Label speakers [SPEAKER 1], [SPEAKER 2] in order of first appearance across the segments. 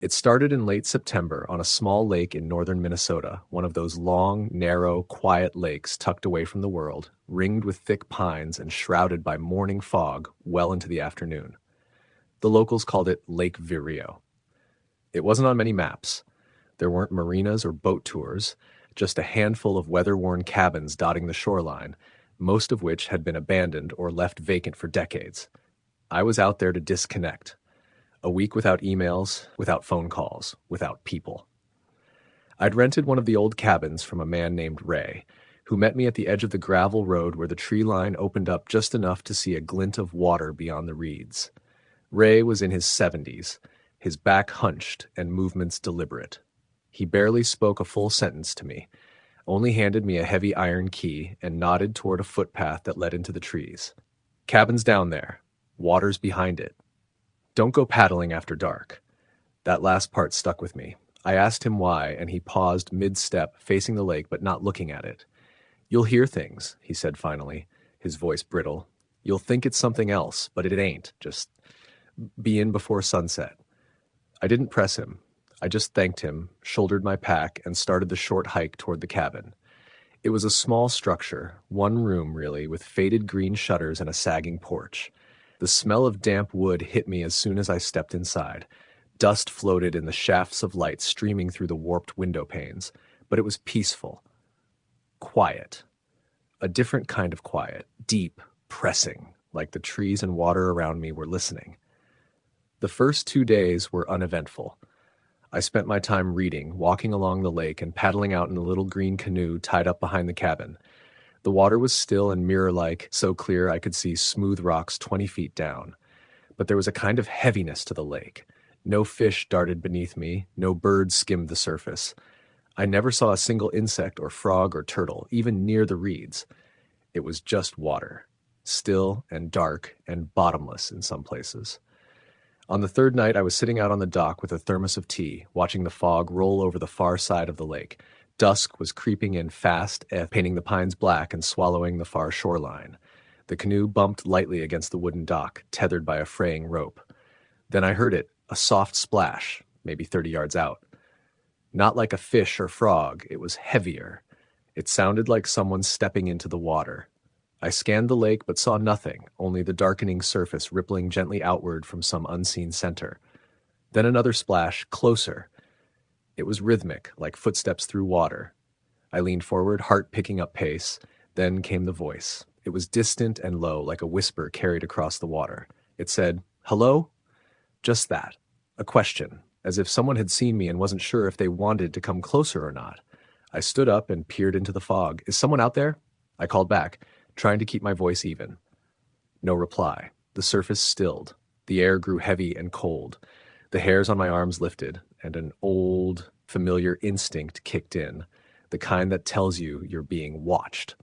[SPEAKER 1] It started in late September on a small lake in northern Minnesota, one of those long, narrow, quiet lakes tucked away from the world, ringed with thick pines and shrouded by morning fog well into the afternoon. The locals called it Lake Vireo. It wasn't on many maps. There weren't marinas or boat tours, just a handful of weather-worn cabins dotting the shoreline, most of which had been abandoned or left vacant for decades. I was out there to disconnect. A week without emails, without phone calls, without people. I'd rented one of the old cabins from a man named Ray, who met me at the edge of the gravel road where the tree line opened up just enough to see a glint of water beyond the reeds. Ray was in his 70s, his back hunched and movements deliberate. He barely spoke a full sentence to me, only handed me a heavy iron key and nodded toward a footpath that led into the trees. "Cabin's down there. Water's behind it. Don't go paddling after dark." That last part stuck with me. I asked him why, and he paused mid-step, facing the lake but not looking at it. "You'll hear things," he said finally, his voice brittle. "You'll think it's something else, but it ain't. Just be in before sunset." I didn't press him. I just thanked him, shouldered my pack, and started the short hike toward the cabin. It was a small structure, one room really, with faded green shutters and a sagging porch. The smell of damp wood hit me as soon as I stepped inside. Dust floated in the shafts of light streaming through the warped window panes, but it was peaceful. Quiet. A different kind of quiet, deep, pressing, like the trees and water around me were listening. The first 2 days were uneventful. I spent my time reading, walking along the lake, and paddling out in a little green canoe tied up behind the cabin. The water was still and mirror-like, so clear I could see smooth rocks 20 feet down. But there was a kind of heaviness to the lake. No fish darted beneath me, no birds skimmed the surface. I never saw a single insect or frog or turtle, even near the reeds. It was just water, still and dark and bottomless in some places. On the third night, I was sitting out on the dock with a thermos of tea, watching the fog roll over the far side of the lake. Dusk was creeping in fast, painting the pines black and swallowing the far shoreline. The canoe bumped lightly against the wooden dock, tethered by a fraying rope. Then I heard it, a soft splash, maybe 30 yards out. Not like a fish or frog, it was heavier. It sounded like someone stepping into the water. I scanned the lake but saw nothing, only the darkening surface rippling gently outward from some unseen center. Then another splash, closer. It was rhythmic, like footsteps through water. I leaned forward, heart picking up pace. Then came the voice. It was distant and low, like a whisper carried across the water. It said, "Hello?" Just that. A question, as if someone had seen me and wasn't sure if they wanted to come closer or not. I stood up and peered into the fog. "Is someone out there?" I called back, trying to keep my voice even. No reply. The surface stilled. The air grew heavy and cold. The hairs on my arms lifted, and an old, familiar instinct kicked in, the kind that tells you you're being watched.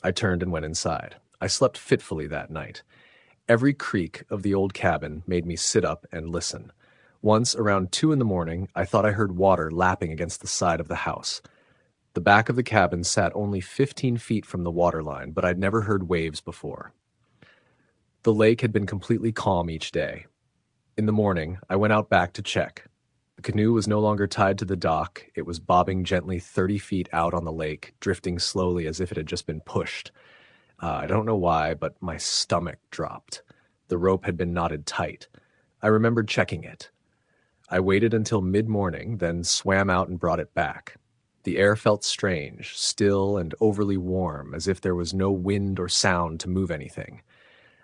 [SPEAKER 1] I turned and went inside. I slept fitfully that night. Every creak of the old cabin made me sit up and listen. Once, around 2 a.m, I thought I heard water lapping against the side of the house. The back of the cabin sat only 15 feet from the waterline, but I'd never heard waves before. The lake had been completely calm each day. In the morning, I went out back to check. The canoe was no longer tied to the dock. It was bobbing gently 30 feet out on the lake, drifting slowly as if it had just been pushed. I don't know why, but my stomach dropped. The rope had been knotted tight. I remembered checking it. I waited until mid-morning, then swam out and brought it back. The air felt strange, still and overly warm, as if there was no wind or sound to move anything.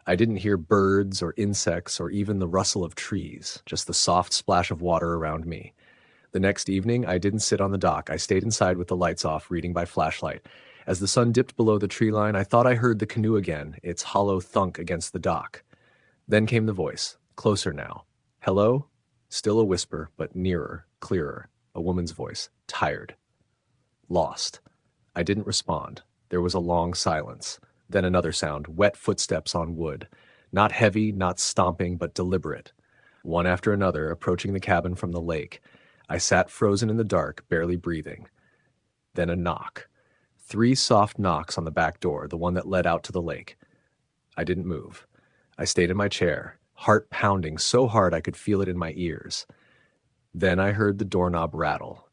[SPEAKER 1] I didn't hear birds or insects or even the rustle of trees, just the soft splash of water around me. The next evening, I didn't sit on the dock. I stayed inside with the lights off, reading by flashlight. As the sun dipped below the tree line, I thought I heard the canoe again, its hollow thunk against the dock. Then came the voice, closer now. "Hello?" Still a whisper, but nearer, clearer. A woman's voice, tired. Lost. I didn't respond. There was a long silence. Then another sound, wet footsteps on wood. Not heavy, not stomping, but deliberate. One after another, approaching the cabin from the lake. I sat frozen in the dark, barely breathing. Then a knock. 3 soft knocks on the back door, the one that led out to the lake. I didn't move. I stayed in my chair, heart pounding so hard I could feel it in my ears. Then I heard the doorknob rattle.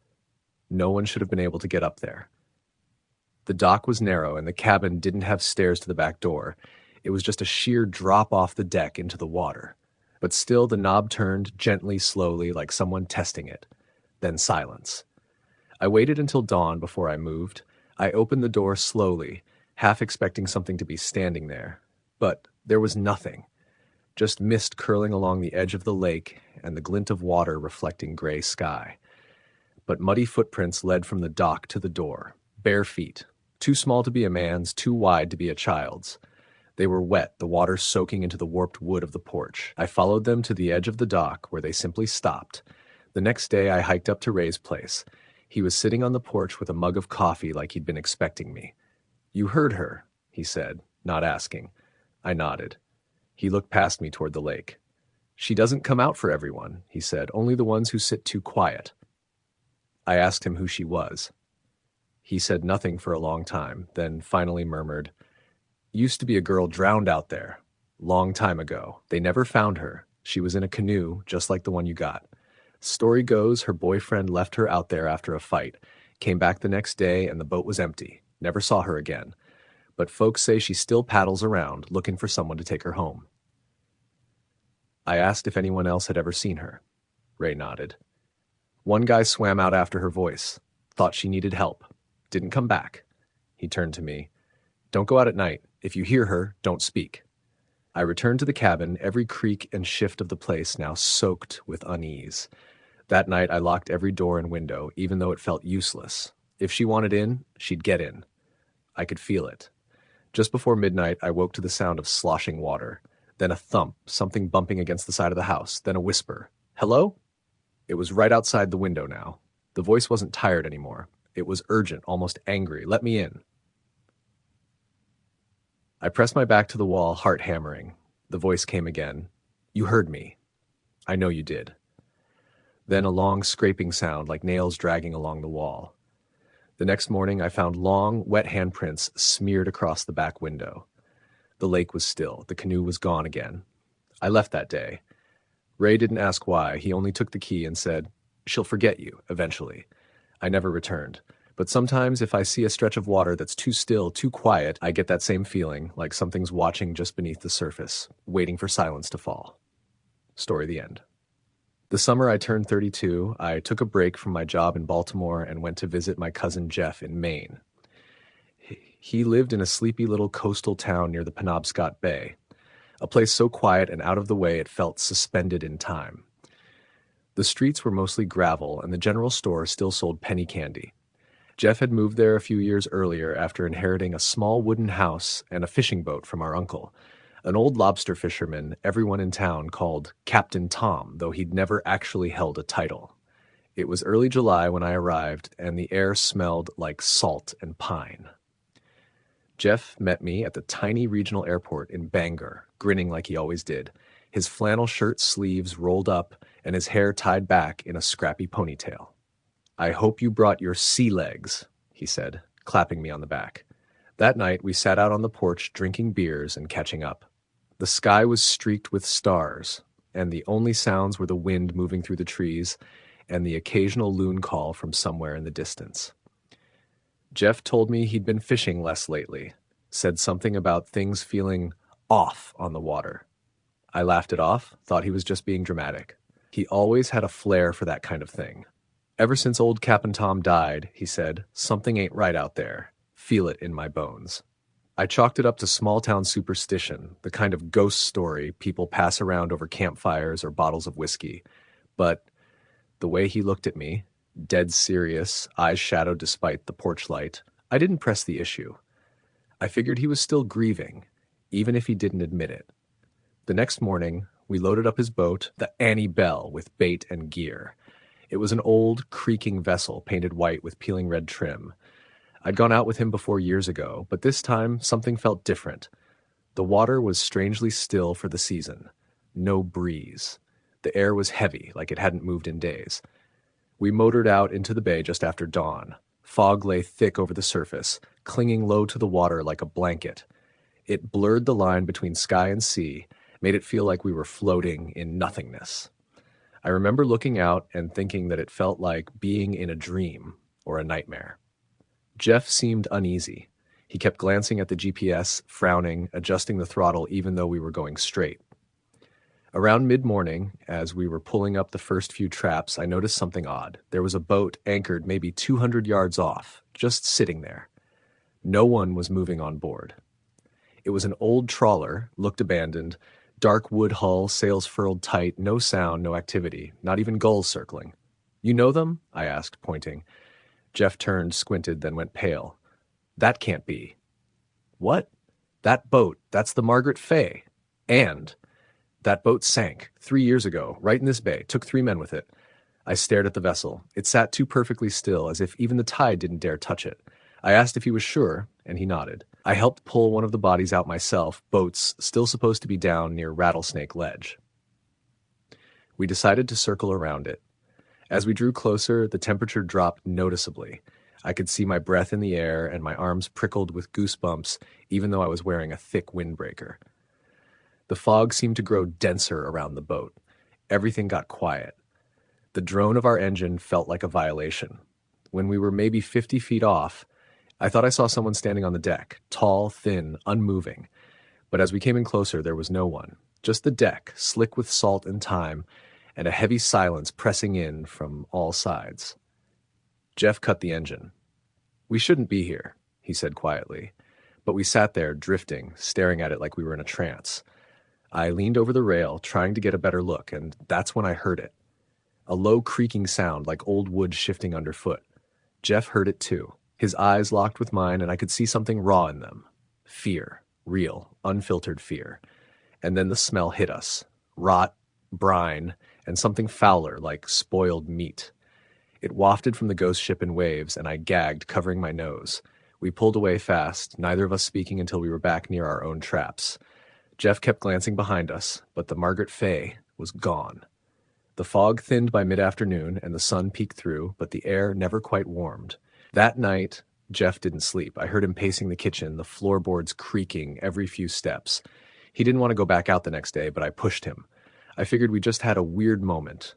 [SPEAKER 1] No one should have been able to get up there. The dock was narrow, and the cabin didn't have stairs to the back door. It was just a sheer drop off the deck into the water. But still the knob turned gently, slowly, like someone testing it. Then silence. I waited until dawn before I moved. I opened the door slowly, half expecting something to be standing there. But there was nothing. Just mist curling along the edge of the lake and the glint of water reflecting gray sky. But muddy footprints led from the dock to the door, bare feet, too small to be a man's, too wide to be a child's. They were wet, the water soaking into the warped wood of the porch. I followed them to the edge of the dock, where they simply stopped. The next day I hiked up to Ray's place. He was sitting on the porch with a mug of coffee like he'd been expecting me. "You heard her," he said, not asking. I nodded. He looked past me toward the lake. "She doesn't come out for everyone," he said, "only the ones who sit too quiet." I asked him who she was. He said nothing for a long time, then finally murmured, "Used to be a girl drowned out there. Long time ago. They never found her. She was in a canoe, just like the one you got. Story goes her boyfriend left her out there after a fight, came back the next day and the boat was empty. Never saw her again. But folks say she still paddles around, looking for someone to take her home." I asked if anyone else had ever seen her. Ray nodded. "One guy swam out after her voice. Thought she needed help. Didn't come back." He turned to me. "Don't go out at night. If you hear her, don't speak." I returned to the cabin, every creak and shift of the place now soaked with unease. That night I locked every door and window, even though it felt useless. If she wanted in, she'd get in. I could feel it. Just before midnight, I woke to the sound of sloshing water. Then a thump, something bumping against the side of the house. Then a whisper. "Hello?" It was right outside the window now. The voice wasn't tired anymore. It was urgent, almost angry. "Let me in." I pressed my back to the wall, heart hammering. The voice came again. "You heard me." "I know you did." Then a long scraping sound like nails dragging along the wall. The next morning I found long, wet handprints smeared across the back window. The lake was still. The canoe was gone again. I left that day. Ray didn't ask why. He only took the key and said, "She'll forget you, eventually." I never returned. But sometimes if I see a stretch of water that's too still, too quiet, I get that same feeling, like something's watching just beneath the surface, waiting for silence to fall. Story the end. The summer I turned 32, I took a break from my job in Baltimore and went to visit my cousin Jeff in Maine. He lived in a sleepy little coastal town near the Penobscot Bay, a place so quiet and out of the way it felt suspended in time. The streets were mostly gravel, and the general store still sold penny candy. Jeff had moved there a few years earlier after inheriting a small wooden house and a fishing boat from our uncle, an old lobster fisherman everyone in town called Captain Tom, though he'd never actually held a title. It was early July when I arrived, and the air smelled like salt and pine. Jeff met me at the tiny regional airport in Bangor, grinning like he always did, his flannel shirt sleeves rolled up and his hair tied back in a scrappy ponytail. "I hope you brought your sea legs," he said, clapping me on the back. That night we sat out on the porch drinking beers and catching up. The sky was streaked with stars, and the only sounds were the wind moving through the trees and the occasional loon call from somewhere in the distance. Jeff told me he'd been fishing less lately, said something about things feeling off on the water. I laughed it off, thought he was just being dramatic. He always had a flair for that kind of thing. "Ever since old Cap'n Tom died," he said, "something ain't right out there. Feel it in my bones." I chalked it up to small-town superstition, the kind of ghost story people pass around over campfires or bottles of whiskey. But the way he looked at me, dead serious, eyes shadowed despite the porch light, I didn't press the issue. I figured he was still grieving, even if he didn't admit it. The next morning, we loaded up his boat, the Annie Belle, with bait and gear. It was an old, creaking vessel painted white with peeling red trim. I'd gone out with him before years ago, but this time something felt different. The water was strangely still for the season. No breeze. The air was heavy, like it hadn't moved in days. We motored out into the bay just after dawn. Fog lay thick over the surface, clinging low to the water like a blanket. It blurred the line between sky and sea, made it feel like we were floating in nothingness. I remember looking out and thinking that it felt like being in a dream or a nightmare. Jeff seemed uneasy. He kept glancing at the GPS, frowning, adjusting the throttle even though we were going straight. Around mid-morning, as we were pulling up the first few traps, I noticed something odd. There was a boat anchored maybe 200 yards off, just sitting there. No one was moving on board. It was an old trawler, looked abandoned, dark wood hull, sails furled tight, no sound, no activity, not even gulls circling. "You know them?" I asked, pointing. Jeff turned, squinted, then went pale. "That can't be." "What?" "That boat, that's the Margaret Fay. And that boat sank 3 years ago, right in this bay, took 3 men with it." I stared at the vessel. It sat too perfectly still, as if even the tide didn't dare touch it. I asked if he was sure, and he nodded. I helped pull one of the bodies out myself, boats still supposed to be down near Rattlesnake Ledge. We decided to circle around it. As we drew closer, the temperature dropped noticeably. I could see my breath in the air, and my arms prickled with goosebumps, even though I was wearing a thick windbreaker. The fog seemed to grow denser around the boat. Everything got quiet. The drone of our engine felt like a violation. When we were maybe 50 feet off, I thought I saw someone standing on the deck, tall, thin, unmoving. But as we came in closer, there was no one. Just the deck, slick with salt and time, and a heavy silence pressing in from all sides. Jeff cut the engine. "We shouldn't be here," he said quietly. But we sat there, drifting, staring at it like we were in a trance. I leaned over the rail, trying to get a better look, and that's when I heard it. A low creaking sound like old wood shifting underfoot. Jeff heard it too. His eyes locked with mine, and I could see something raw in them. Fear. Real, unfiltered fear. And then the smell hit us. Rot, brine, and something fouler like spoiled meat. It wafted from the ghost ship in waves, and I gagged, covering my nose. We pulled away fast, neither of us speaking until we were back near our own traps. Jeff kept glancing behind us, but the Margaret Fay was gone. The fog thinned by mid-afternoon, and the sun peeked through, but the air never quite warmed. That night, Jeff didn't sleep. I heard him pacing the kitchen, the floorboards creaking every few steps. He didn't want to go back out the next day, but I pushed him. I figured we just had a weird moment.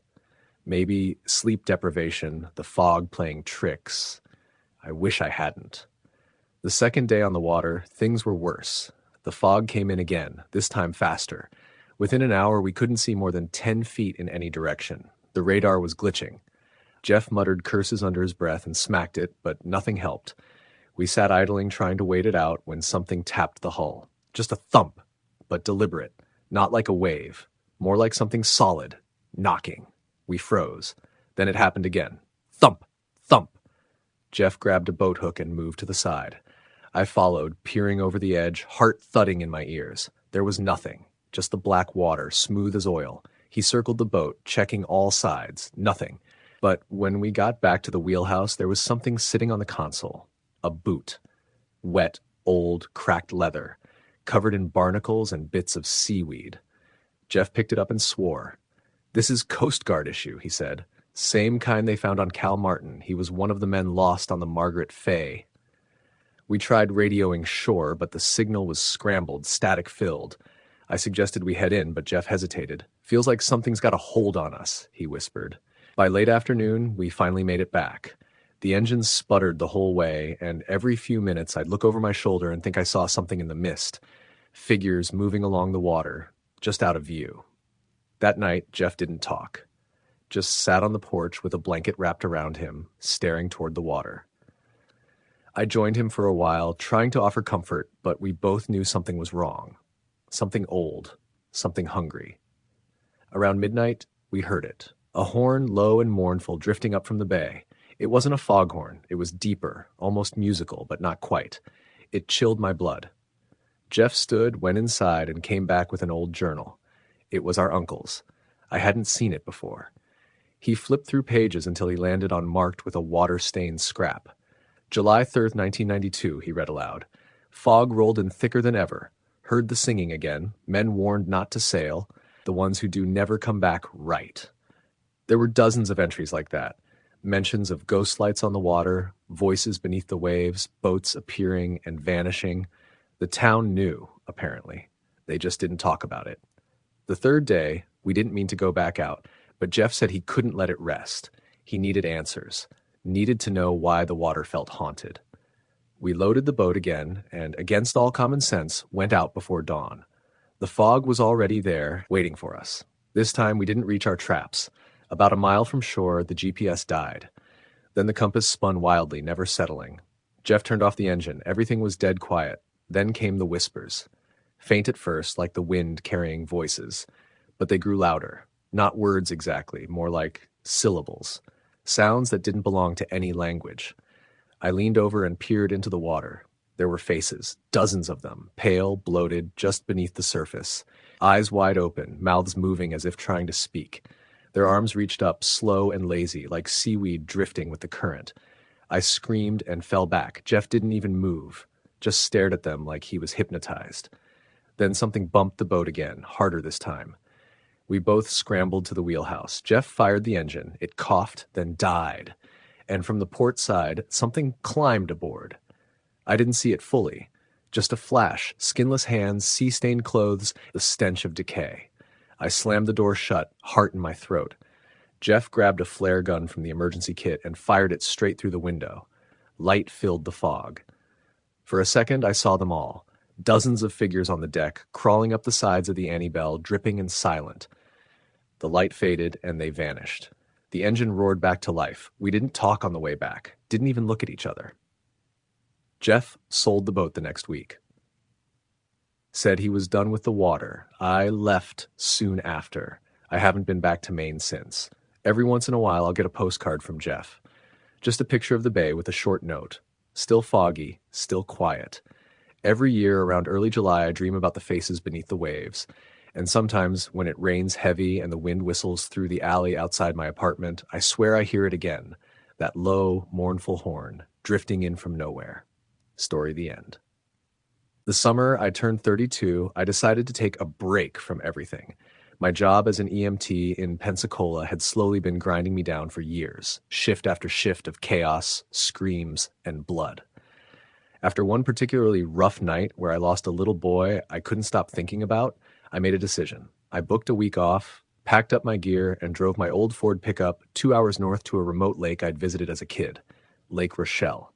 [SPEAKER 1] Maybe sleep deprivation, the fog playing tricks. I wish I hadn't. The second day on the water, things were worse. The fog came in again, this time faster. Within an hour, we couldn't see more than 10 feet in any direction. The radar was glitching. Jeff muttered curses under his breath and smacked it, but nothing helped. We sat idling, trying to wait it out, when something tapped the hull. Just a thump, but deliberate. Not like a wave. More like something solid. Knocking. We froze. Then it happened again. Thump! Thump! Jeff grabbed a boat hook and moved to the side. I followed, peering over the edge, heart thudding in my ears. There was nothing. Just the black water, smooth as oil. He circled the boat, checking all sides. Nothing. But when we got back to the wheelhouse, there was something sitting on the console. A boot. Wet, old, cracked leather, covered in barnacles and bits of seaweed. Jeff picked it up and swore. "This is Coast Guard issue," he said. "Same kind they found on Cal Martin. He was one of the men lost on the Margaret Fay." We tried radioing shore, but the signal was scrambled, static-filled. I suggested we head in, but Jeff hesitated. "Feels like something's got a hold on us," he whispered. By late afternoon, we finally made it back. The engines sputtered the whole way, and every few minutes I'd look over my shoulder and think I saw something in the mist. Figures moving along the water, just out of view. That night, Jeff didn't talk. Just sat on the porch with a blanket wrapped around him, staring toward the water. I joined him for a while, trying to offer comfort, but we both knew something was wrong. Something old. Something hungry. Around midnight, we heard it. A horn, low and mournful, drifting up from the bay. It wasn't a foghorn. It was deeper, almost musical, but not quite. It chilled my blood. Jeff stood, went inside, and came back with an old journal. It was our uncle's. I hadn't seen it before. He flipped through pages until he landed on marked with a water-stained scrap. "July 3rd, 1992, he read aloud. "Fog rolled in thicker than ever. Heard the singing again. Men warned not to sail. The ones who do never come back right." There were dozens of entries like that. Mentions of ghost lights on the water, voices beneath the waves, boats appearing and vanishing. The town knew, apparently. They just didn't talk about it. The third day, we didn't mean to go back out, But Jeff said he couldn't let it rest. He needed answers, needed to know why the water felt haunted. We loaded the boat again, and against all common sense, went out before dawn. The fog was already there, waiting for us. This time we didn't reach our traps. About a mile from shore, the GPS died. Then the compass spun wildly, never settling. Jeff turned off the engine. Everything was dead quiet. Then came the whispers. Faint at first, like the wind carrying voices. But they grew louder. Not words exactly, more like syllables. Sounds that didn't belong to any language. I leaned over and peered into the water. There were faces, dozens of them, pale, bloated, just beneath the surface. Eyes wide open, mouths moving as if trying to speak. Their arms reached up, slow and lazy, like seaweed drifting with the current. I screamed and fell back. Jeff didn't even move, just stared at them like he was hypnotized. Then something bumped the boat again, harder this time. We both scrambled to the wheelhouse. Jeff fired the engine. It coughed, then died. And from the port side, something climbed aboard. I didn't see it fully. Just a flash, skinless hands, sea-stained clothes, the stench of decay. I slammed the door shut, heart in my throat. Jeff grabbed a flare gun from the emergency kit and fired it straight through the window. Light filled the fog. For a second, I saw them all. Dozens of figures on the deck, crawling up the sides of the Annie Belle, dripping and silent. The light faded, and they vanished. The engine roared back to life. We didn't talk on the way back, didn't even look at each other. Jeff sold the boat the next week. Said he was done with the water. I left soon after. I haven't been back to Maine since. Every once in a while, I'll get a postcard from Jeff. Just a picture of the bay with a short note. Still foggy, still quiet. Every year around early July, I dream about the faces beneath the waves. And sometimes when it rains heavy and the wind whistles through the alley outside my apartment, I swear I hear it again. That low, mournful horn, drifting in from nowhere. Story the end. The summer I turned 32, I decided to take a break from everything. My job as an EMT in Pensacola had slowly been grinding me down for years, shift after shift of chaos, screams, and blood. After one particularly rough night where I lost a little boy I couldn't stop thinking about, I made a decision. I booked a week off, packed up my gear, and drove my old Ford pickup 2 hours north to a remote lake I'd visited as a kid, Lake Rochelle.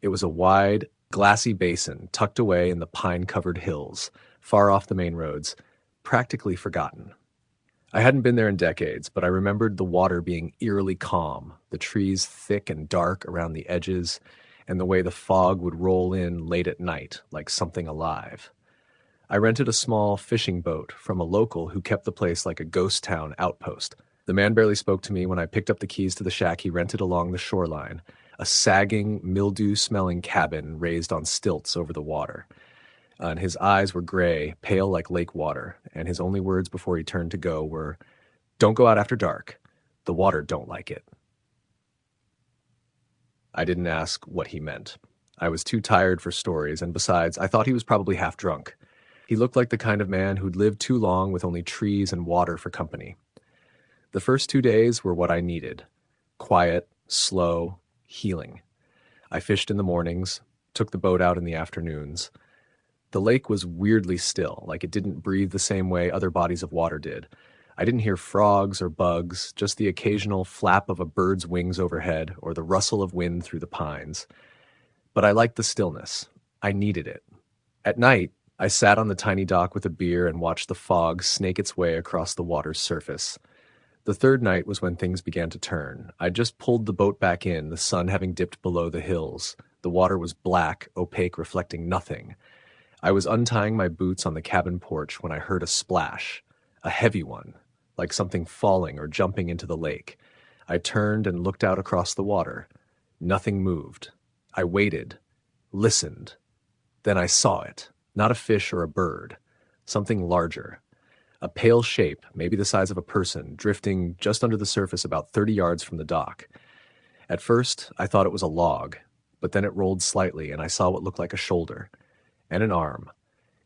[SPEAKER 1] It was a wide, glassy basin tucked away in the pine-covered hills, far off the main roads, practically forgotten. I hadn't been there in decades, but I remembered the water being eerily calm, the trees thick and dark around the edges, and the way the fog would roll in late at night like something alive. I rented a small fishing boat from a local who kept the place like a ghost town outpost. The man barely spoke to me when I picked up the keys to the shack he rented along the shoreline, a sagging, mildew-smelling cabin raised on stilts over the water. And his eyes were gray, pale like lake water, and his only words before he turned to go were, "Don't go out after dark. The water don't like it." I didn't ask what he meant. I was too tired for stories, and besides, I thought he was probably half drunk. He looked like the kind of man who'd lived too long with only trees and water for company. The first 2 days were what I needed. Quiet, slow, healing. I fished in the mornings, took the boat out in the afternoons. The lake was weirdly still, like it didn't breathe the same way other bodies of water did. I didn't hear frogs or bugs, just the occasional flap of a bird's wings overhead or the rustle of wind through the pines. But I liked the stillness. I needed it. At night, I sat on the tiny dock with a beer and watched the fog snake its way across the water's surface. The third night was when things began to turn. I just pulled the boat back in, the sun having dipped below the hills. The water was black, opaque, reflecting nothing. I was untying my boots on the cabin porch when I heard a splash, a heavy one, like something falling or jumping into the lake. I turned and looked out across the water. Nothing moved. I waited, listened. Then I saw it, not a fish or a bird, something larger. A pale shape, maybe the size of a person, drifting just under the surface about 30 yards from the dock. At first, I thought it was a log, but then it rolled slightly and I saw what looked like a shoulder and an arm.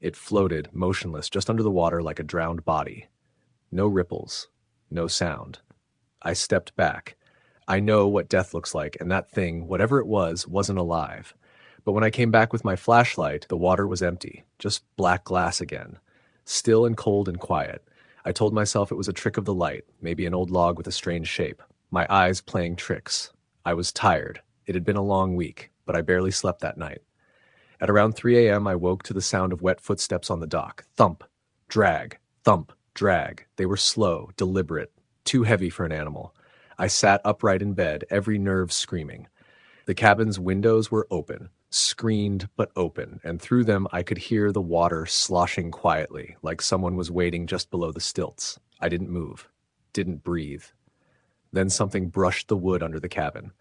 [SPEAKER 1] It floated, motionless, just under the water like a drowned body. No ripples, no sound. I stepped back. I know what death looks like, and that thing, whatever it was, wasn't alive. But when I came back with my flashlight, the water was empty, just black glass again. Still and cold and quiet. I told myself it was a trick of the light, maybe an old log with a strange shape. My eyes playing tricks. I was tired. It had been a long week, but I barely slept that night. At around 3 a.m., I woke to the sound of wet footsteps on the dock. Thump, drag, thump, drag. They were slow, deliberate, too heavy for an animal. I sat upright in bed, every nerve screaming. The cabin's windows were open, screened but open, and through them I could hear the water sloshing quietly, like someone was waiting just below the stilts. I didn't move, didn't breathe. Then something brushed the wood under the cabin.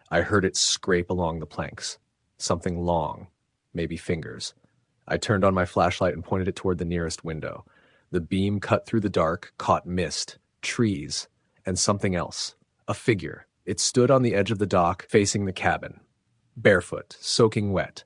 [SPEAKER 1] I heard it scrape along the planks. Something long, maybe fingers. I turned on my flashlight and pointed it toward the nearest window. The beam cut through the dark, caught mist, trees, and something else. A figure. It stood on the edge of the dock, facing the cabin. Barefoot, soaking wet.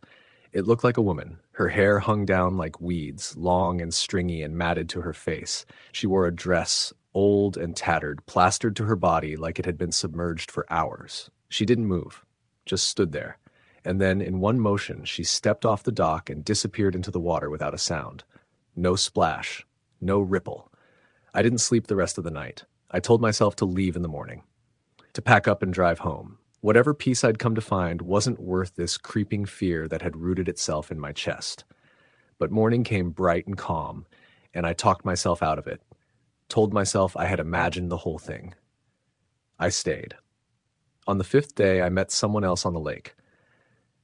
[SPEAKER 1] It looked like a woman. Her hair hung down like weeds, long and stringy and matted to her face. She wore a dress, old and tattered, plastered to her body like it had been submerged for hours. She didn't move, just stood there. And then, in one motion, she stepped off the dock and disappeared into the water without a sound. No splash, no ripple. I didn't sleep the rest of the night. I told myself to leave in the morning, to pack up and drive home. Whatever peace I'd come to find wasn't worth this creeping fear that had rooted itself in my chest. But morning came bright and calm, and I talked myself out of it, told myself I had imagined the whole thing. I stayed. On the 5th day, I met someone else on the lake.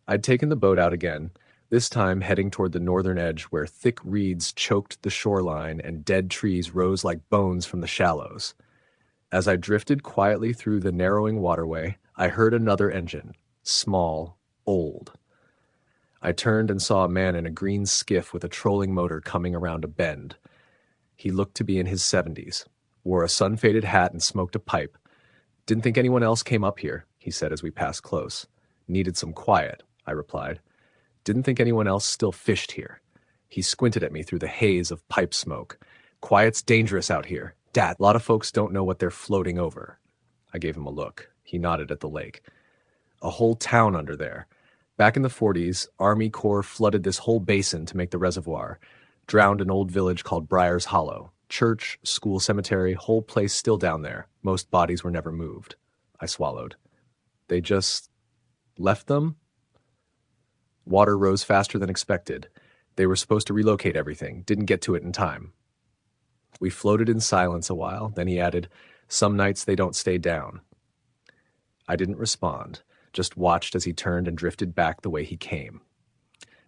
[SPEAKER 1] I'd taken the boat out again, this time heading toward the northern edge where thick reeds choked the shoreline and dead trees rose like bones from the shallows. As I drifted quietly through the narrowing waterway, I heard another engine, small, old. I turned and saw a man in a green skiff with a trolling motor coming around a bend. He looked to be in his 70s, wore a sun-faded hat and smoked a pipe. "Didn't think anyone else came up here," he said as we passed close. "Needed some quiet," I replied. "Didn't think anyone else still fished here." He squinted at me through the haze of pipe smoke. "Quiet's dangerous out here. Dad, a lot of folks don't know what they're floating over." I gave him a look. He nodded at the lake. "A whole town under there. Back in the 40s, Army Corps flooded this whole basin to make the reservoir. Drowned an old village called Briar's Hollow. Church, school, cemetery, whole place still down there. Most bodies were never moved." I swallowed. "They just left them?" Water rose faster than expected. They were supposed to relocate everything, didn't get to it in time. We floated in silence a while, then he added, "Some nights they don't stay down." I didn't respond, just watched as he turned and drifted back the way he came.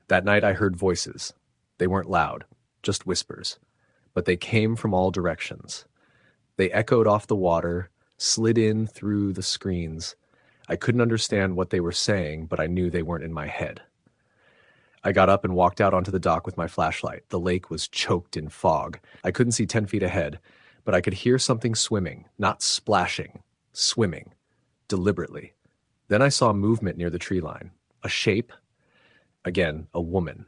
[SPEAKER 1] That night I heard voices. They weren't loud, just whispers. But they came from all directions. They echoed off the water, slid in through the screens. I couldn't understand what they were saying, but I knew they weren't in my head. I got up and walked out onto the dock with my flashlight. The lake was choked in fog. I couldn't see 10 feet ahead, but I could hear something swimming, not splashing, swimming, deliberately. Then I saw movement near the tree line. A shape. Again, a woman.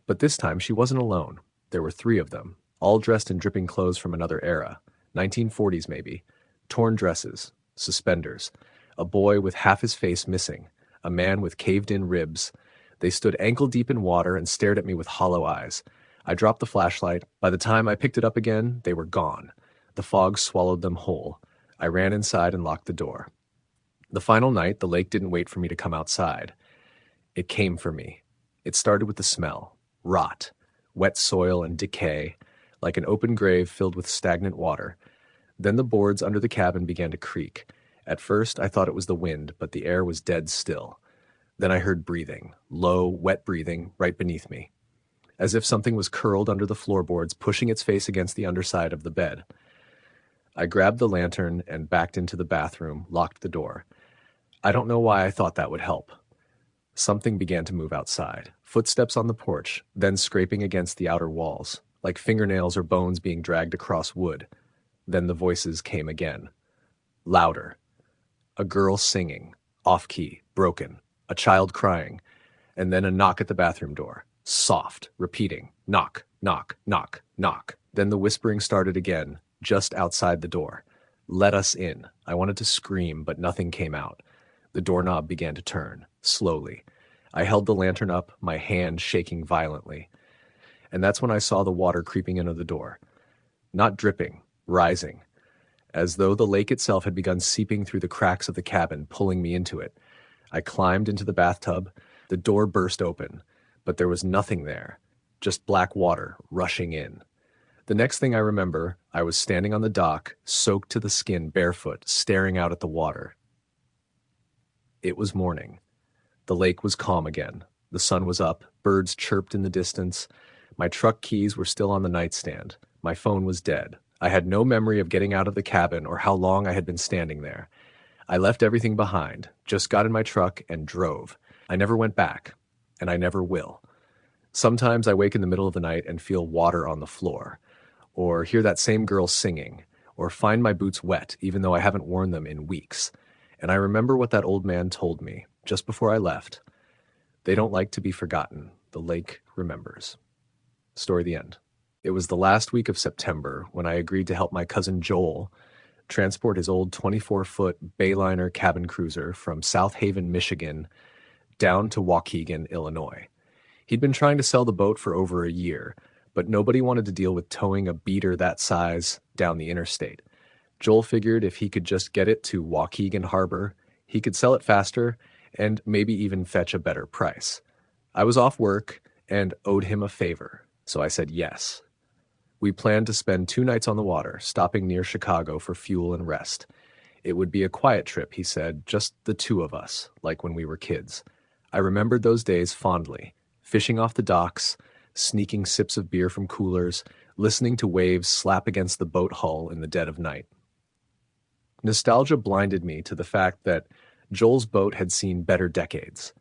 [SPEAKER 1] But this time she wasn't alone. There were 3 of them, all dressed in dripping clothes from another era. 1940s maybe. Torn dresses, suspenders. A boy with half his face missing. A man with caved-in ribs. They stood ankle-deep in water and stared at me with hollow eyes. I dropped the flashlight. By the time I picked it up again, they were gone. The fog swallowed them whole. I ran inside and locked the door. The final night, the lake didn't wait for me to come outside. It came for me. It started with the smell. Rot. Wet soil and decay, like an open grave filled with stagnant water. Then the boards under the cabin began to creak. At first, I thought it was the wind, but the air was dead still. Then I heard breathing, low, wet breathing, right beneath me, as if something was curled under the floorboards, pushing its face against the underside of the bed. I grabbed the lantern and backed into the bathroom, locked the door. I don't know why I thought that would help. Something began to move outside, footsteps on the porch, then scraping against the outer walls, like fingernails or bones being dragged across wood. Then the voices came again. Louder. A girl singing, off-key, broken. A child crying, and then a knock at the bathroom door. Soft, repeating, knock, knock, knock, knock. Then the whispering started again, just outside the door. Let us in. I wanted to scream, but nothing came out. The doorknob began to turn, slowly. I held the lantern up, my hand shaking violently. And that's when I saw the water creeping into the door. Not dripping, rising, as though the lake itself had begun seeping through the cracks of the cabin, pulling me into it. I climbed into the bathtub. The door burst open, but there was nothing there, just black water rushing in. The next thing I remember, I was standing on the dock, soaked to the skin, barefoot, staring out at the water. It was morning. The lake was calm again. The sun was up, birds chirped in the distance. My truck keys were still on the nightstand. My phone was dead. I had no memory of getting out of the cabin or how long I had been standing there. I left everything behind, just got in my truck and drove. I never went back, and I never will. Sometimes I wake in the middle of the night and feel water on the floor, or hear that same girl singing, or find my boots wet even though I haven't worn them in weeks. And I remember what that old man told me just before I left. They don't like to be forgotten. The lake remembers. Story the end. It was the last week of September when I agreed to help my cousin Joel transport his old 24-foot Bayliner cabin cruiser from South Haven, Michigan, down to Waukegan, Illinois. He'd been trying to sell the boat for over a year, but nobody wanted to deal with towing a beater that size down the interstate. Joel figured if he could just get it to Waukegan Harbor, he could sell it faster and maybe even fetch a better price. I was off work and owed him a favor, so I said yes. We planned to spend 2 nights on the water, stopping near Chicago for fuel and rest. It would be a quiet trip, he said, just the 2 of us, like when we were kids. I remembered those days fondly, fishing off the docks, sneaking sips of beer from coolers, listening to waves slap against the boat hull in the dead of night. Nostalgia blinded me to the fact that Joel's boat had seen better decades.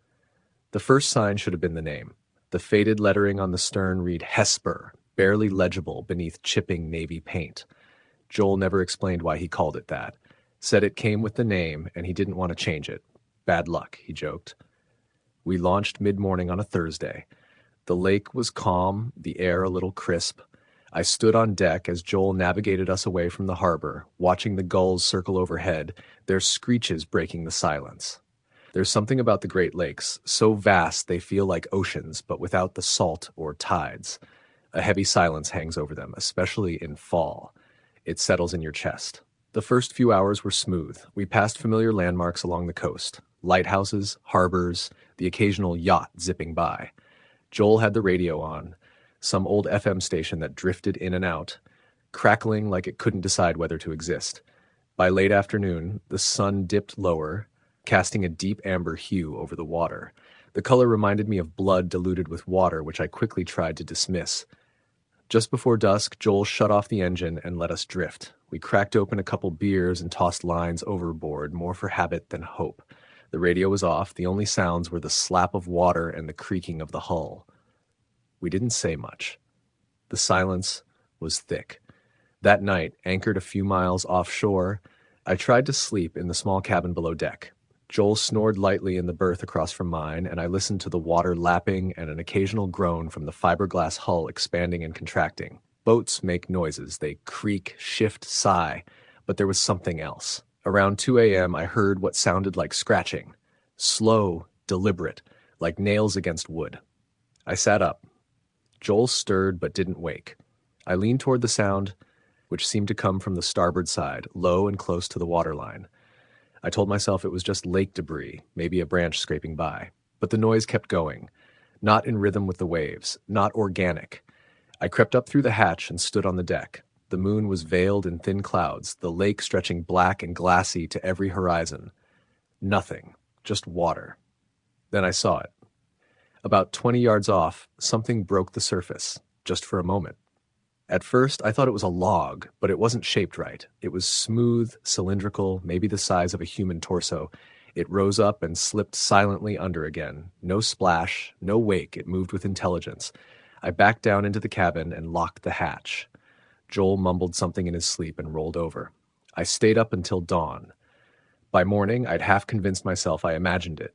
[SPEAKER 1] The first sign should have been the name. The faded lettering on the stern read Hesper, barely legible beneath chipping navy paint. Joel never explained why he called it that. Said it came with the name and he didn't want to change it. Bad luck, he joked. We launched mid-morning on a Thursday. The lake was calm, the air a little crisp. I stood on deck as Joel navigated us away from the harbor, watching the gulls circle overhead, their screeches breaking the silence. There's something about the Great Lakes, so vast they feel like oceans, but without the salt or tides. A heavy silence hangs over them, especially in fall. It settles in your chest. The first few hours were smooth. We passed familiar landmarks along the coast. Lighthouses, harbors, the occasional yacht zipping by. Joel had the radio on, some old FM station that drifted in and out, crackling like it couldn't decide whether to exist. By late afternoon, the sun dipped lower, casting a deep amber hue over the water. The color reminded me of blood diluted with water, which I quickly tried to dismiss. Just before dusk, Joel shut off the engine and let us drift. We cracked open a couple beers and tossed lines overboard, more for habit than hope. The radio was off. The only sounds were the slap of water and the creaking of the hull. We didn't say much. The silence was thick. That night, anchored a few miles offshore, I tried to sleep in the small cabin below deck. Joel snored lightly in the berth across from mine, and I listened to the water lapping and an occasional groan from the fiberglass hull expanding and contracting. Boats make noises. They creak, shift, sigh. But there was something else. Around 2 a.m., I heard what sounded like scratching. Slow, deliberate, like nails against wood. I sat up. Joel stirred but didn't wake. I leaned toward the sound, which seemed to come from the starboard side, low and close to the waterline. I told myself it was just lake debris, maybe a branch scraping by. But the noise kept going, not in rhythm with the waves, not organic. I crept up through the hatch and stood on the deck. The moon was veiled in thin clouds, the lake stretching black and glassy to every horizon. Nothing, just water. Then I saw it. About 20 yards off, something broke the surface, just for a moment. At first, I thought it was a log, but it wasn't shaped right. It was smooth, cylindrical, maybe the size of a human torso. It rose up and slipped silently under again. No splash, no wake. It moved with intelligence. I backed down into the cabin and locked the hatch. Joel mumbled something in his sleep and rolled over. I stayed up until dawn. By morning, I'd half convinced myself I imagined it.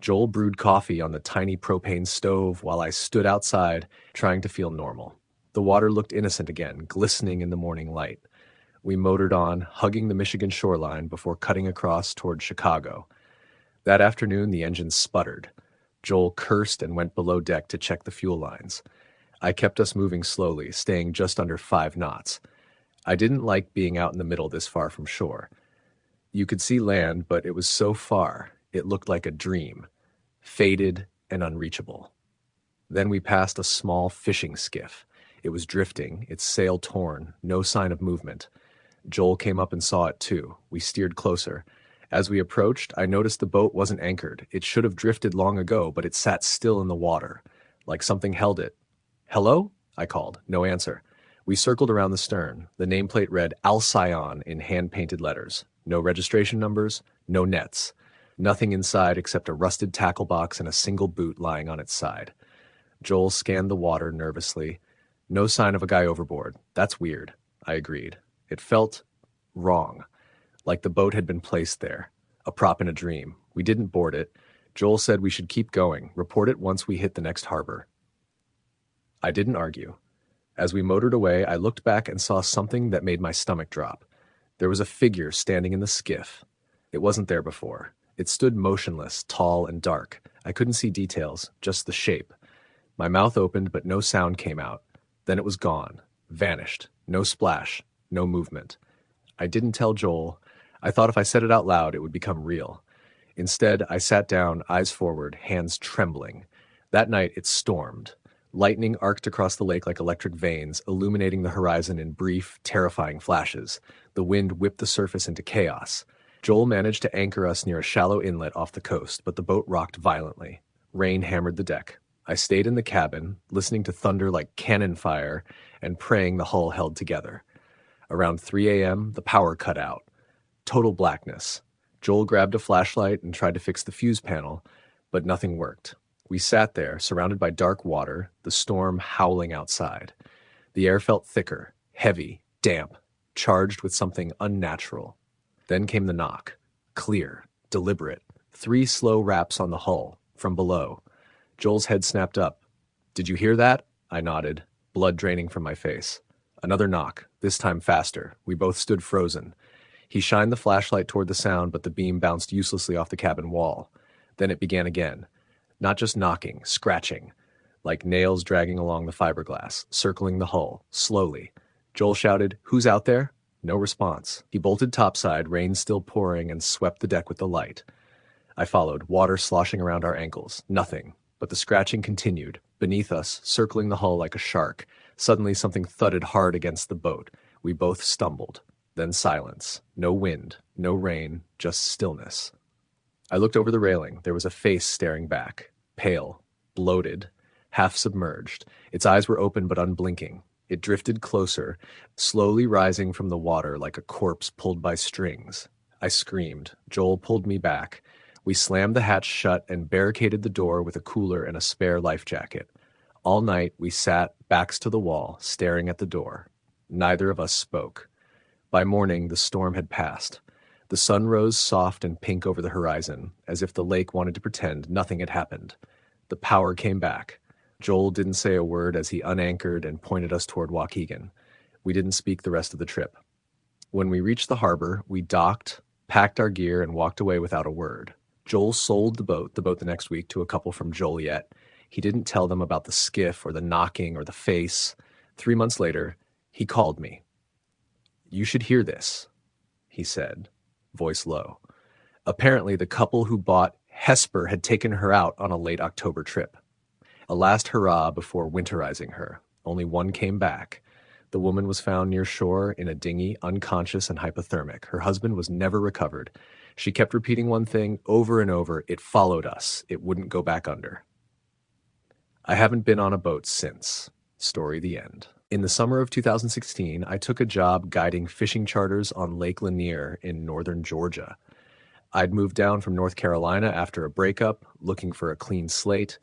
[SPEAKER 1] Joel brewed coffee on the tiny propane stove while I stood outside, trying to feel normal. The water looked innocent again, glistening in the morning light. We motored on, hugging the Michigan shoreline before cutting across toward Chicago. That afternoon, the engine sputtered. Joel cursed and went below deck to check the fuel lines. I kept us moving slowly, staying just under 5 knots. I didn't like being out in the middle this far from shore. You could see land, but it was so far, it looked like a dream, faded and unreachable. Then we passed a small fishing skiff. It was drifting, its sail torn, no sign of movement. Joel came up and saw it too. We steered closer. As we approached, I noticed the boat wasn't anchored. It should have drifted long ago, but it sat still in the water, like something held it. "Hello?" I called. No answer. We circled around the stern. The nameplate read Alcyon in hand-painted letters. No registration numbers, no nets. Nothing inside except a rusted tackle box and a single boot lying on its side. Joel scanned the water nervously. No sign of a guy overboard. That's weird, I agreed. It felt wrong, like the boat had been placed there, a prop in a dream. We didn't board it. Joel said we should keep going, report it once we hit the next harbor. I didn't argue. As we motored away, I looked back and saw something that made my stomach drop. There was a figure standing in the skiff. It wasn't there before. It stood motionless, tall and dark. I couldn't see details, just the shape. My mouth opened, but no sound came out. Then it was gone, vanished. No splash, no movement. I didn't tell Joel. I thought if I said it out loud, it would become real. Instead, I sat down, eyes forward, hands trembling. That night, it stormed. Lightning arced across the lake like electric veins, illuminating the horizon in brief, terrifying flashes. The wind whipped the surface into chaos. Joel managed to anchor us near a shallow inlet off the coast, but the boat rocked violently. Rain hammered the deck. I stayed in the cabin, listening to thunder like cannon fire and praying the hull held together. Around 3 a.m., the power cut out. Total blackness. Joel grabbed a flashlight and tried to fix the fuse panel, but nothing worked. We sat there, surrounded by dark water, the storm howling outside. The air felt thicker, heavy, damp, charged with something unnatural. Then came the knock. Clear, deliberate. 3 slow raps on the hull, from below. Joel's head snapped up. "Did you hear that?" I nodded, blood draining from my face. Another knock, this time faster. We both stood frozen. He shined the flashlight toward the sound, but the beam bounced uselessly off the cabin wall. Then it began again. Not just knocking, scratching, like nails dragging along the fiberglass, circling the hull, slowly. Joel shouted, "Who's out there?" No response. He bolted topside, rain still pouring, and swept the deck with the light. I followed, water sloshing around our ankles. Nothing. But the scratching continued. Beneath us, circling the hull like a shark. Suddenly something thudded hard against the boat. We both stumbled. Then silence. No wind, no rain, just stillness. I looked over the railing. There was a face staring back. Pale, bloated, half submerged. Its eyes were open but unblinking. It drifted closer, slowly rising from the water like a corpse pulled by strings. I screamed. Joel pulled me back. We slammed the hatch shut and barricaded the door with a cooler and a spare life jacket. All night we sat, backs to the wall, staring at the door. Neither of us spoke. By morning, the storm had passed. The sun rose soft and pink over the horizon, as if the lake wanted to pretend nothing had happened. The power came back. Joel didn't say a word as he unanchored and pointed us toward Waukegan. We didn't speak the rest of the trip. When we reached the harbor, we docked, packed our gear, and walked away without a word. Joel sold the boat the next week, to a couple from Joliet. He didn't tell them about the skiff or the knocking or the face. 3 months later, he called me. "You should hear this," he said, voice low. Apparently, the couple who bought Hesper had taken her out on a late October trip. A last hurrah before winterizing her. Only one came back. The woman was found near shore in a dinghy, unconscious and hypothermic. Her husband was never recovered. She kept repeating one thing over and over: it followed us. It wouldn't go back under. I haven't been on a boat since. Story the end. In the summer of 2016, I took a job guiding fishing charters on Lake Lanier in northern Georgia. I'd moved down from North Carolina after a breakup, looking for a clean slate,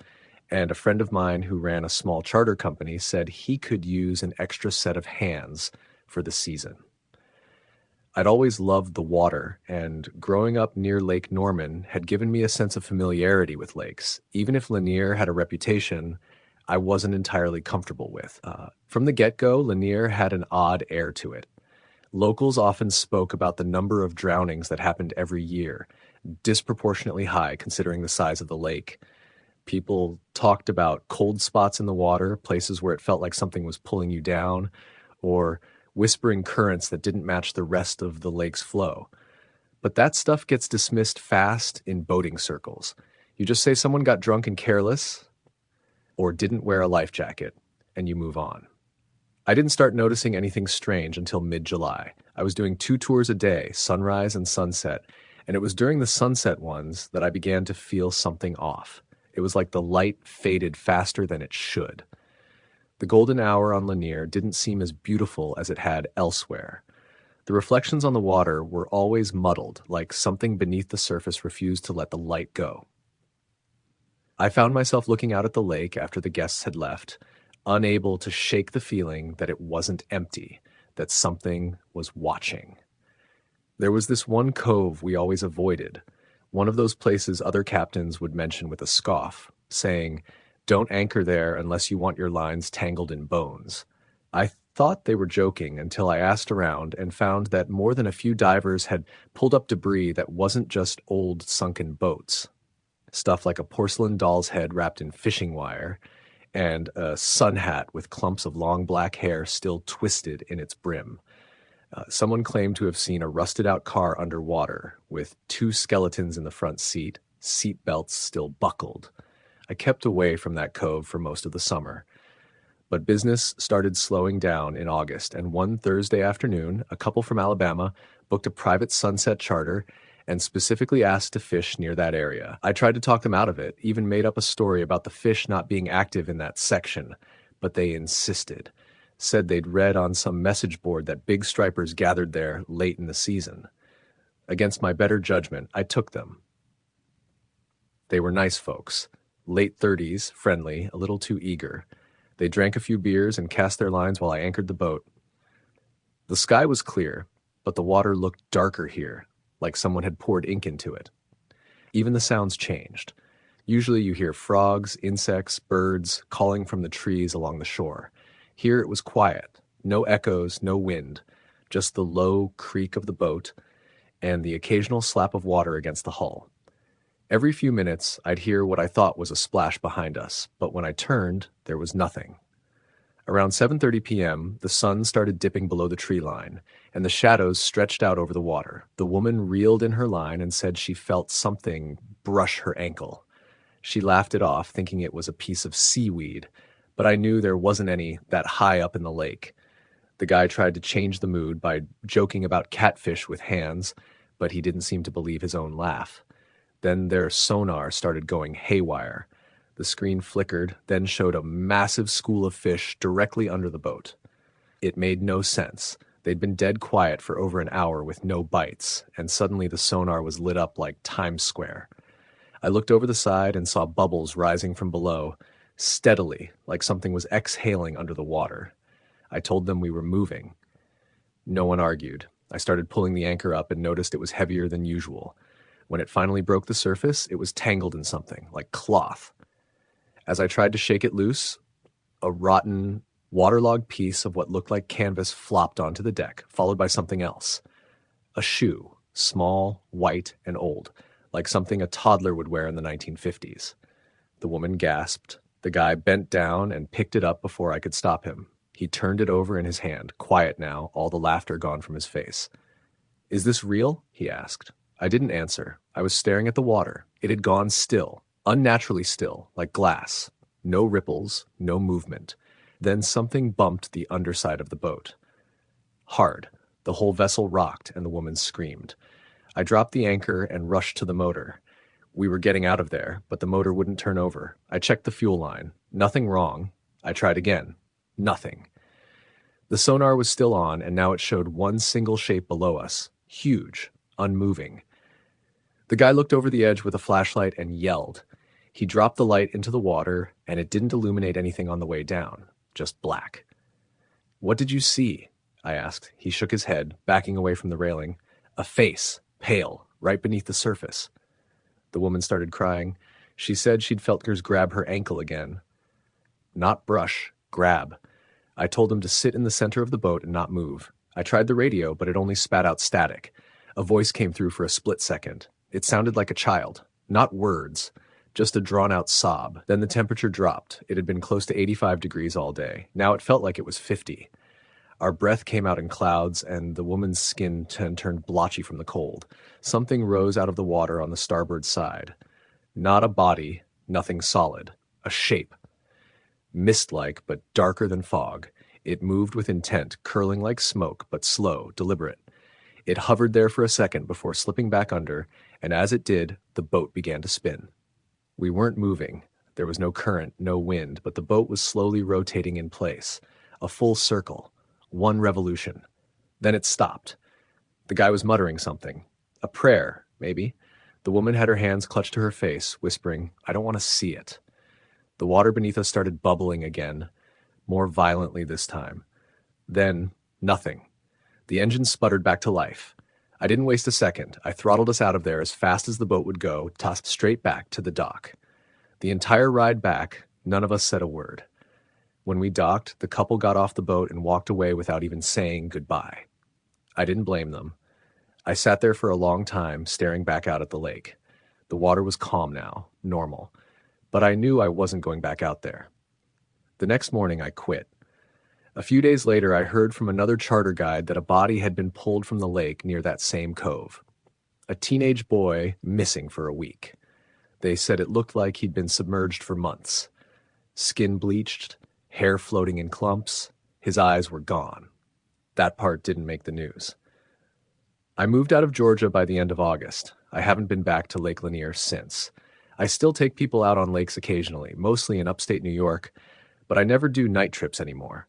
[SPEAKER 1] and a friend of mine who ran a small charter company said he could use an extra set of hands for the season. I'd always loved the water, and growing up near Lake Norman had given me a sense of familiarity with lakes. Even if Lanier had a reputation I wasn't entirely comfortable with. From the get-go, Lanier had an odd air to it. Locals often spoke about the number of drownings that happened every year, disproportionately high considering the size of the lake. People talked about cold spots in the water, places where it felt like something was pulling you down, or whispering currents that didn't match the rest of the lake's flow. But that stuff gets dismissed fast in boating circles. You just say someone got drunk and careless or didn't wear a life jacket, and you move on. I didn't start noticing anything strange until mid-July. I was doing 2 tours a day, sunrise and sunset, and it was during the sunset ones that I began to feel something off. It was like the light faded faster than it should. The golden hour on Lanier didn't seem as beautiful as it had elsewhere. The reflections on the water were always muddled, like something beneath the surface refused to let the light go. I found myself looking out at the lake after the guests had left, unable to shake the feeling that it wasn't empty, that something was watching. There was this one cove we always avoided, one of those places other captains would mention with a scoff, saying, "Don't anchor there unless you want your lines tangled in bones." I thought they were joking until I asked around and found that more than a few divers had pulled up debris that wasn't just old sunken boats. Stuff like a porcelain doll's head wrapped in fishing wire and a sun hat with clumps of long black hair still twisted in its brim. Someone claimed to have seen a rusted-out car underwater with 2 skeletons in the front seat belts still buckled. I kept away from that cove for most of the summer. But business started slowing down in August, and one Thursday afternoon, a couple from Alabama booked a private sunset charter and specifically asked to fish near that area. I tried to talk them out of it, even made up a story about the fish not being active in that section, but they insisted. Said they'd read on some message board that big stripers gathered there late in the season. Against my better judgment, I took them. They were nice folks, late 30s, friendly, a little too eager. They drank a few beers and cast their lines while I anchored the boat. The sky was clear, but the water looked darker here, like someone had poured ink into it. Even the sounds changed. Usually you hear frogs, insects, birds calling from the trees along the shore. Here it was quiet, no echoes, no wind, just the low creak of the boat and the occasional slap of water against the hull. Every few minutes, I'd hear what I thought was a splash behind us, but when I turned, there was nothing. Around 7:30 p.m., the sun started dipping below the tree line, and the shadows stretched out over the water. The woman reeled in her line and said she felt something brush her ankle. She laughed it off, thinking it was a piece of seaweed, but I knew there wasn't any that high up in the lake. The guy tried to change the mood by joking about catfish with hands, but he didn't seem to believe his own laugh. Then their sonar started going haywire. The screen flickered, then showed a massive school of fish directly under the boat. It made no sense. They'd been dead quiet for over an hour with no bites, and suddenly the sonar was lit up like Times Square. I looked over the side and saw bubbles rising from below, steadily, like something was exhaling under the water. I told them we were moving. No one argued. I started pulling the anchor up and noticed it was heavier than usual. When it finally broke the surface, it was tangled in something, like cloth. As I tried to shake it loose, a rotten, waterlogged piece of what looked like canvas flopped onto the deck, followed by something else. A shoe, small, white, and old, like something a toddler would wear in the 1950s. The woman gasped. The guy bent down and picked it up before I could stop him. He turned it over in his hand, quiet now, all the laughter gone from his face. "Is this real?" he asked. I didn't answer. I was staring at the water. It had gone still, unnaturally still, like glass. No ripples, no movement. Then something bumped the underside of the boat. Hard. The whole vessel rocked, and the woman screamed. I dropped the anchor and rushed to the motor. We were getting out of there, but the motor wouldn't turn over. I checked the fuel line. Nothing wrong. I tried again. Nothing. The sonar was still on, and now it showed one single shape below us. Huge. Unmoving. The guy looked over the edge with a flashlight and yelled. He dropped the light into the water, and it didn't illuminate anything on the way down, just black. "What did you see?" I asked. He shook his head, backing away from the railing. "A face, pale, right beneath the surface." The woman started crying. She said she'd felt Gers grab her ankle again. Not brush, grab. I told him to sit in the center of the boat and not move. I tried the radio, but it only spat out static. A voice came through for a split second. It sounded like a child. Not words, just a drawn-out sob. Then the temperature dropped. It had been close to 85 degrees all day. Now it felt like it was 50. Our breath came out in clouds, and the woman's skin turned blotchy from the cold. Something rose out of the water on the starboard side. Not a body, nothing solid. A shape. Mist-like, but darker than fog. It moved with intent, curling like smoke, but slow, deliberate. It hovered there for a second before slipping back under, and as it did, the boat began to spin. We weren't moving. There was no current, no wind, but the boat was slowly rotating in place. A full circle. One revolution. Then it stopped. The guy was muttering something. A prayer, maybe. The woman had her hands clutched to her face, whispering, "I don't want to see it." The water beneath us started bubbling again, more violently this time. Then, nothing. The engine sputtered back to life. I didn't waste a second. I throttled us out of there as fast as the boat would go, tossed straight back to the dock. The entire ride back, none of us said a word. When we docked, the couple got off the boat and walked away without even saying goodbye. I didn't blame them. I sat there for a long time, staring back out at the lake. The water was calm now, normal. But I knew I wasn't going back out there. The next morning, I quit. A few days later, I heard from another charter guide that a body had been pulled from the lake near that same cove. A teenage boy missing for a week. They said it looked like he'd been submerged for months. Skin bleached, hair floating in clumps, his eyes were gone. That part didn't make the news. I moved out of Georgia by the end of August. I haven't been back to Lake Lanier since. I still take people out on lakes occasionally, mostly in upstate New York, but I never do night trips anymore.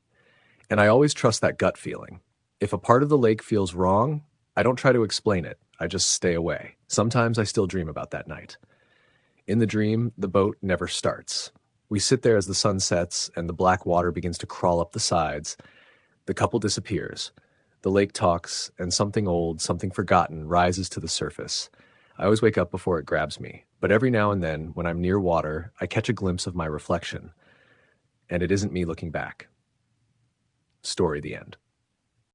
[SPEAKER 1] And I always trust that gut feeling. If a part of the lake feels wrong, I don't try to explain it. I just stay away. Sometimes I still dream about that night. In the dream, the boat never starts. We sit there as the sun sets and the black water begins to crawl up the sides. The couple disappears. The lake talks, and something old, something forgotten rises to the surface. I always wake up before it grabs me, but every now and then, when I'm near water, I catch a glimpse of my reflection. And it isn't me looking back. Story, the end.